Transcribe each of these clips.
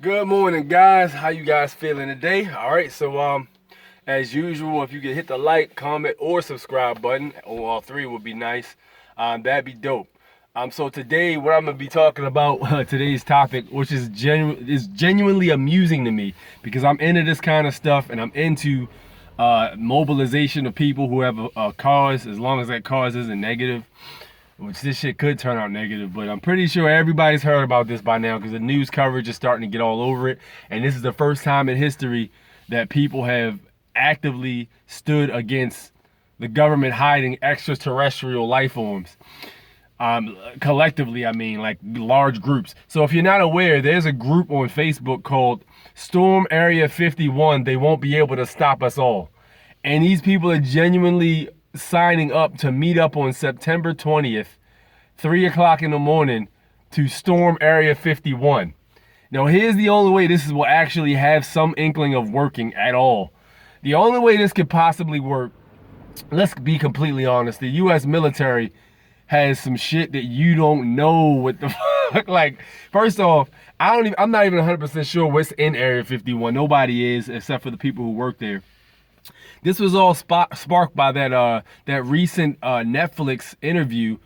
Good morning, guys. How you guys feeling today? All right, so as usual, if you could hit the like, comment, or subscribe button, or all three would be nice. That'd be dope. So today, what I'm gonna be talking about, today's topic, which is genuinely amusing to me, because I'm into this kind of stuff, and I'm into mobilization of people who have cars, as long as that cause isn't negative. Which this shit could turn out negative, but I'm pretty sure everybody's heard about this by now because the news coverage is starting to get all over it. And this is the first time in history that people have actively stood against the government hiding extraterrestrial life forms. Collectively, I mean, like large groups. So if you're not aware, there's a group on Facebook called Storm Area 51. They won't be able to stop us all. And these people are genuinely signing up to meet up on September 20th, 3 o'clock in the morning, to storm Area 51. Now, here's the only way this will actually have some inkling of working at all. The only way this could possibly work, let's be completely honest, the U.S. military has some shit that you don't know what the fuck. Like, first off, I'm not even 100% sure what's in Area 51. Nobody is, except for the people who work there. This was all sparked by that recent Netflix interview,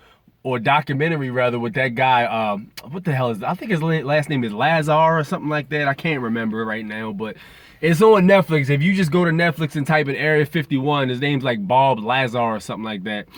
or documentary rather, with that guy. What the hell is that? I think his last name is Lazar or something like that. I can't remember right now, but it's on Netflix. If you just go to Netflix and type in Area 51, his name's like Bob Lazar or something like that.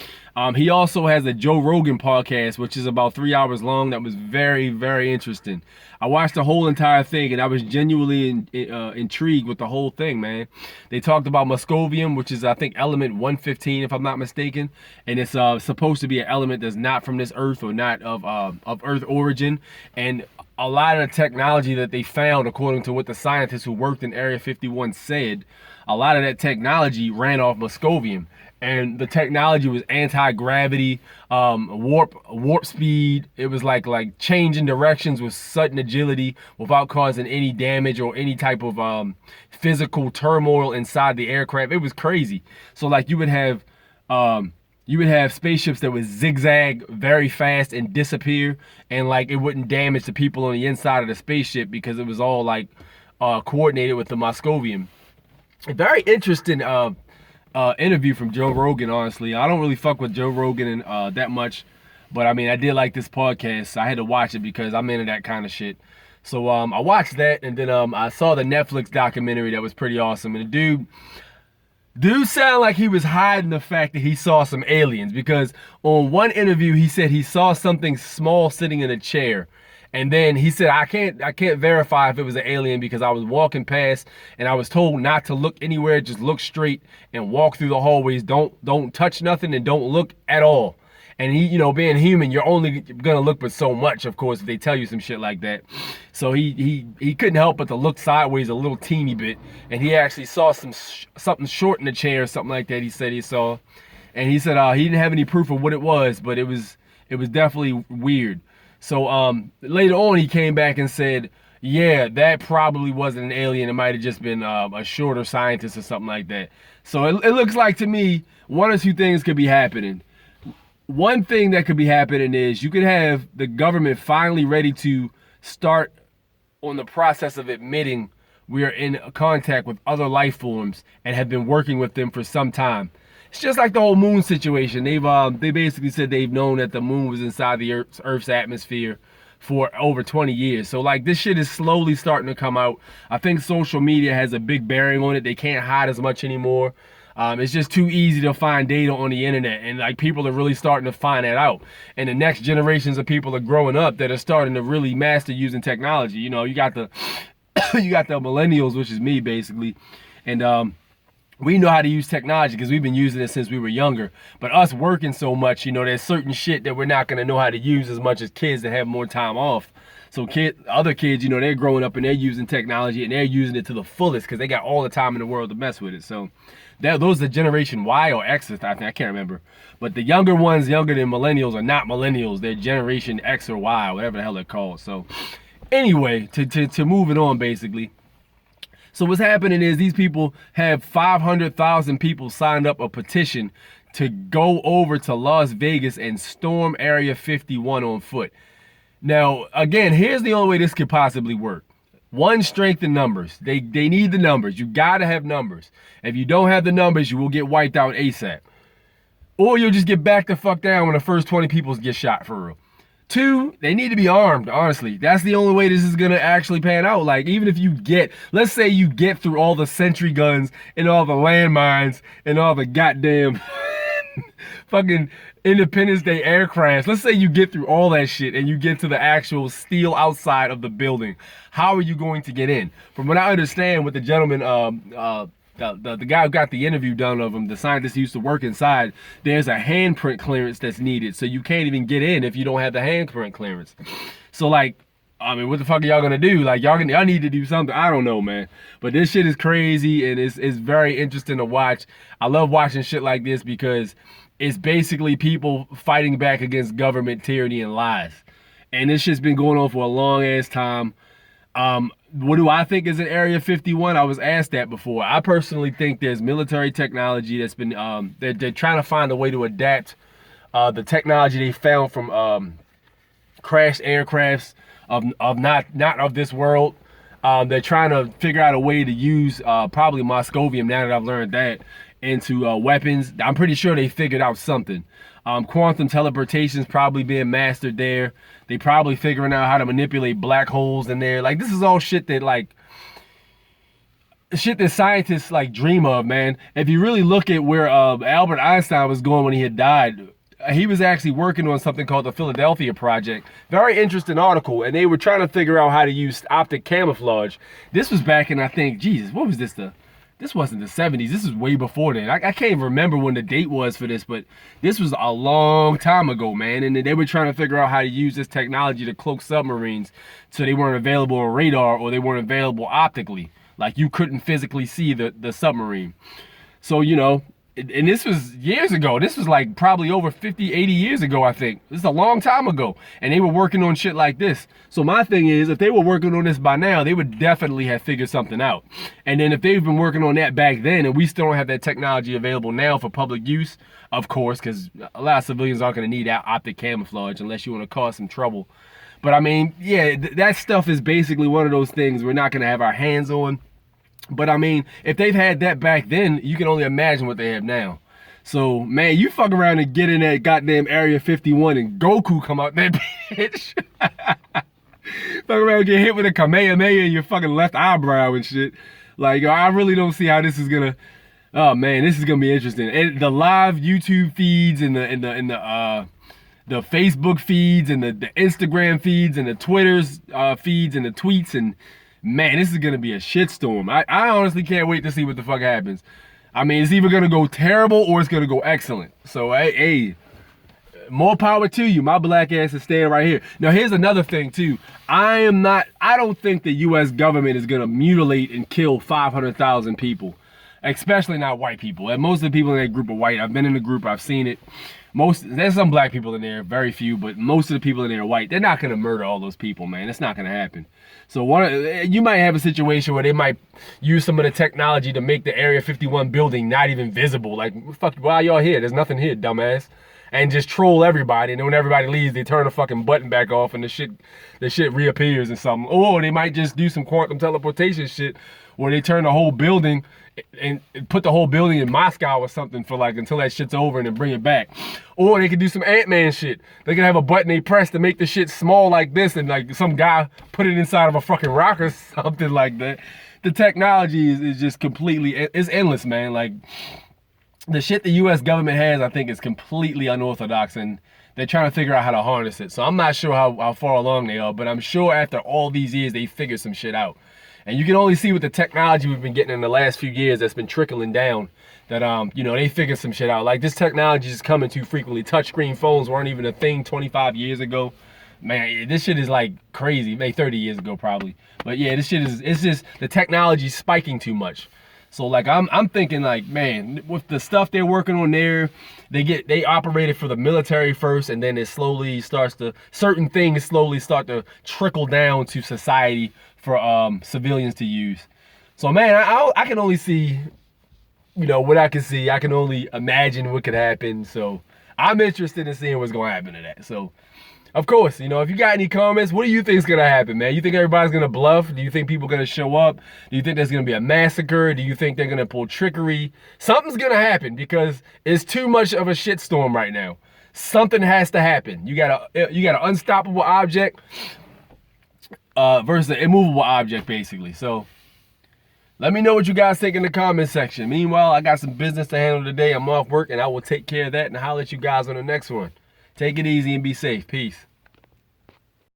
He also has a Joe Rogan podcast, which is about 3 hours long. That was very, very interesting. I watched the whole entire thing, and I was genuinely intrigued with the whole thing, man. They talked about Moscovium, which is, I think, element 115, if I'm not mistaken. And it's supposed to be an element that's not from this earth, or not of Earth origin. And a lot of the technology that they found, according to what the scientists who worked in Area 51 said, a lot of that technology ran off Moscovium. And the technology was anti-gravity, warp speed. It was like changing directions with sudden agility without causing any damage or any type of physical turmoil inside the aircraft. It was crazy. So like you would have spaceships that would zigzag very fast and disappear, and like it wouldn't damage the people on the inside of the spaceship because it was all like coordinated with the Moscovium. A very interesting interview from Joe Rogan. Honestly, I don't really fuck with Joe Rogan and that much, but I mean, I did like this podcast, so I had to watch it because I'm into that kind of shit. So I watched that, and then I saw the Netflix documentary that was pretty awesome. And the dude sounded like he was hiding the fact that he saw some aliens, because on one interview he said he saw something small sitting in a chair. And then he said, I can't verify if it was an alien because I was walking past and I was told not to look anywhere, just look straight and walk through the hallways. Don't touch nothing and don't look at all. And he, being human, you're only gonna look but so much, of course, if they tell you some shit like that. So he couldn't help but to look sideways a little teeny bit, and he actually saw something short in the chair or something like that. He said he saw, and he said he didn't have any proof of what it was, but it was definitely weird. So later on, he came back and said, yeah, that probably wasn't an alien. It might have just been a shorter scientist or something like that. So it looks like to me, one or two things could be happening. One thing that could be happening is you could have the government finally ready to start on the process of admitting we are in contact with other life forms and have been working with them for some time. It's just like the whole moon situation. They basically said they've known that the moon was inside the Earth's atmosphere for over 20 years. So like this shit is slowly starting to come out. I think social media has a big bearing on it. They can't hide as much anymore. It's just too easy to find data on the internet, and like people are really starting to find that out. And the next generations of people are growing up that are starting to really master using technology. You got the you got the millennials, which is me basically, and we know how to use technology because we've been using it since we were younger. But us working so much, there's certain shit that we're not going to know how to use as much as kids that have more time off. So other kids, they're growing up and they're using technology and they're using it to the fullest because they got all the time in the world to mess with it. So those are Generation Y or X, I can't remember. But the younger ones, younger than millennials, are not millennials. They're Generation X or Y, whatever the hell they're called. So anyway, to move it on, basically. So what's happening is these people have 500,000 people signed up a petition to go over to Las Vegas and storm Area 51 on foot. Now, again, here's the only way this could possibly work. One, strength in numbers. They need the numbers. You gotta have numbers. If you don't have the numbers, you will get wiped out ASAP. Or you'll just get back the fuck down when the first 20 people get shot, for real. Two, they need to be armed, honestly. That's the only way this is gonna actually pan out. Like, even if you get, let's say you get through all the sentry guns and all the landmines and all the goddamn fucking Independence Day aircrafts. Let's say you get through all that shit and you get to the actual steel outside of the building. How are you going to get in? From what I understand, with the gentleman, the guy who got the interview done of him, the scientist who used to work inside, there's a handprint clearance that's needed. So you can't even get in if you don't have the handprint clearance. So, like, I mean, what the fuck are y'all gonna do? Like, y'all need to do something. I don't know, man. But this shit is crazy, and it's very interesting to watch. I love watching shit like this because it's basically people fighting back against government tyranny and lies. And this shit's been going on for a long ass time. What do I think is in Area 51? I was asked that before. I personally think there's military technology that's been, they're trying to find a way to adapt the technology they found from crashed aircrafts of not of this world. They're trying to figure out a way to use probably Moscovium, now that I've learned that, into weapons. I'm pretty sure they figured out something. Quantum teleportation is probably being mastered there. They probably figuring out how to manipulate black holes in there. Like, this is all shit that, like, shit that scientists, like, dream of, man. If you really look at where Albert Einstein was going when he had died, he was actually working on something called the Philadelphia Project. Very interesting article, and they were trying to figure out how to use optic camouflage. This was back in, I think, Jesus, what was this, this wasn't the 70s. This is way before then. I can't even remember when the date was for this, but this was a long time ago, man. And they were trying to figure out how to use this technology to cloak submarines so they weren't available on radar or they weren't available optically. Like, you couldn't physically see the submarine. So, you know, and this was years ago. This was like probably over 50, 80 years ago, I think. This is a long time ago. And they were working on shit like this. So my thing is, if they were working on this by now, they would definitely have figured something out. And then if they've been working on that back then, and we still don't have that technology available now for public use, of course, because a lot of civilians aren't going to need that optic camouflage unless you want to cause some trouble. But I mean, yeah, that stuff is basically one of those things we're not going to have our hands on. But I mean, if they've had that back then, you can only imagine what they have now. So, man, you fuck around and get in that goddamn Area 51 and Goku come out that bitch. Fuck around and get hit with a Kamehameha in your fucking left eyebrow and shit. Like, I really don't see how this is gonna, oh man, this is gonna be interesting. And the live YouTube feeds and the Facebook feeds and the Instagram feeds and the Twitter's feeds and the tweets, and man, this is gonna be a shitstorm. I honestly can't wait to see what the fuck happens. I mean, it's either gonna go terrible or it's gonna go excellent. So, hey, more power to you. My black ass is staying right here. Now, here's another thing too. I don't think the U.S. government is gonna mutilate and kill 500,000 people, especially not white people. And most of the people in that group are white. I've been in the group. I've seen it. There's some black people in there, very few, but most of the people in there are white. They're not gonna murder all those people, man. It's not gonna happen. So you might have a situation where they might use some of the technology to make the Area 51 building not even visible. Like, fuck, why y'all here? There's nothing here, dumbass. And just troll everybody. And then when everybody leaves, they turn the fucking button back off and the shit reappears and something. Or they might just do some quantum teleportation shit where they turn the whole building and put the whole building in Moscow or something for like until that shit's over and then bring it back. Or they could do some Ant-Man shit. They could have a button they press to make the shit small like this and like some guy put it inside of a fucking rock or something like that. The technology is just completely, it's endless, man. Like, the shit the U.S. government has, I think, is completely unorthodox, and they're trying to figure out how to harness it. So I'm not sure how far along they are, but I'm sure after all these years, they figured some shit out. And you can only see with the technology we've been getting in the last few years that's been trickling down that, you know, they figured some shit out. Like, this technology is coming too frequently. Touchscreen phones weren't even a thing 25 years ago. Man, this shit is like crazy. Maybe 30 years ago, probably. But yeah, this shit is, it's just, the technology's spiking too much. So like, I'm thinking like, man, with the stuff they're working on there, they operated for the military first, and then it slowly starts to, certain things slowly start to trickle down to society for civilians to use. So man, I can only see, you know, what I can see. I can only imagine what could happen. So I'm interested in seeing what's going to happen to that. So Of course, you know, if you got any comments, what do you think is going to happen, man? You think everybody's going to bluff? Do you think people are going to show up? Do you think there's going to be a massacre? Do you think they're going to pull trickery? Something's going to happen because it's too much of a shitstorm right now. Something has to happen. You got an unstoppable object versus an immovable object, basically. So let me know what you guys think in the comment section. Meanwhile, I got some business to handle today. I'm off work, and I will take care of that and holler at you guys on the next one. Take it easy and be safe. Peace.